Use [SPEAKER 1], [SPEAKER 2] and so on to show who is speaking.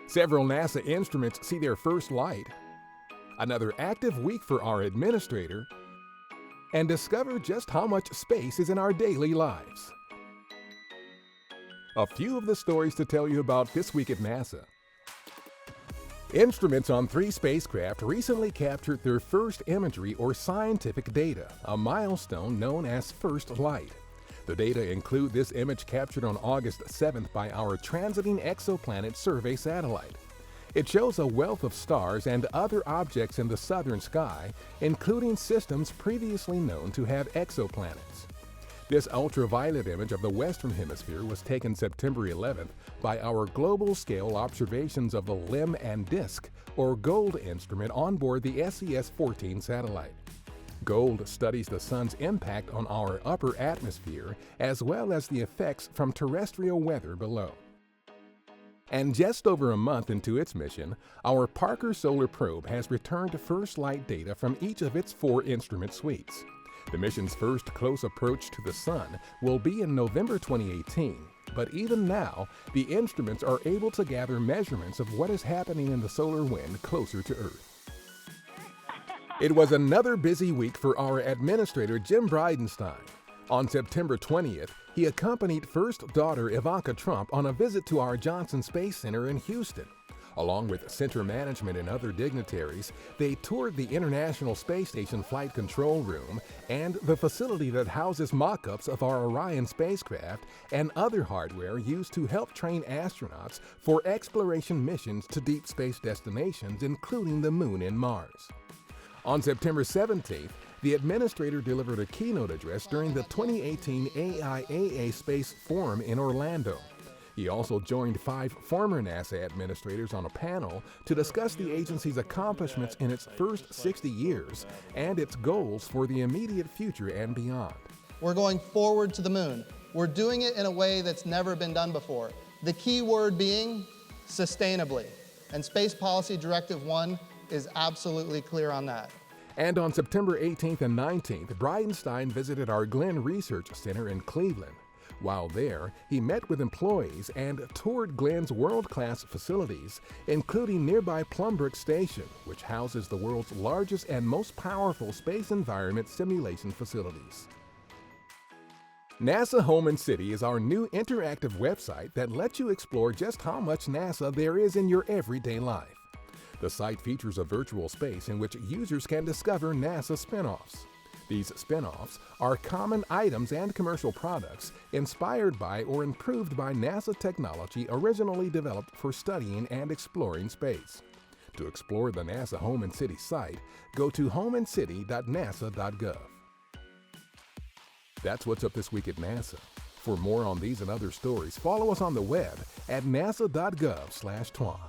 [SPEAKER 1] Several NASA instruments see their first light. Another active week for our administrator. And discover just how much space is in our daily lives. A few of the stories to tell you about this week at NASA. Instruments on 3 spacecraft recently captured their first imagery or scientific data, a milestone known as first light. The data include this image captured on August 7th by our Transiting Exoplanet Survey satellite. It shows a wealth of stars and other objects in the southern sky, including systems previously known to have exoplanets. This ultraviolet image of the Western Hemisphere was taken September 11th by our global-scale observations of the LEM and DISC, or GOLD instrument on board the SES-14 satellite. GOLD studies the sun's impact on our upper atmosphere as well as the effects from terrestrial weather below. And just over a month into its mission, our Parker Solar Probe has returned first light data from each of its 4 instrument suites. The mission's first close approach to the Sun will be in November 2018, but even now, the instruments are able to gather measurements of what is happening in the solar wind closer to Earth. It was another busy week for our administrator, Jim Bridenstine. On September 20th, he accompanied First Daughter Ivanka Trump on a visit to our Johnson Space Center in Houston. Along with center management and other dignitaries, they toured the International Space Station Flight Control Room and the facility that houses mock-ups of our Orion spacecraft and other hardware used to help train astronauts for exploration missions to deep space destinations, including the Moon and Mars. On September 17th, the administrator delivered a keynote address during the 2018 AIAA Space Forum in Orlando. He also joined 5 former NASA administrators on a panel to discuss the agency's accomplishments in its first 60 years and its goals for the immediate future and beyond.
[SPEAKER 2] We're going forward to the moon. We're doing it in a way that's never been done before. The key word being sustainably. And Space Policy Directive 1 is absolutely clear on that.
[SPEAKER 1] And on September 18th and 19th, Bridenstine visited our Glenn Research Center in Cleveland. While there, he met with employees and toured Glenn's world-class facilities, including nearby Plumbrook Station, which houses the world's largest and most powerful space environment simulation facilities. NASA Home and City is our new interactive website that lets you explore just how much NASA there is in your everyday life. The site features a virtual space in which users can discover NASA spin-offs. These spin-offs are common items and commercial products inspired by or improved by NASA technology originally developed for studying and exploring space. To explore the NASA Home and City site, go to homeandcity.nasa.gov. That's what's up this week at NASA. For more on these and other stories, follow us on the web at nasa.gov/twan.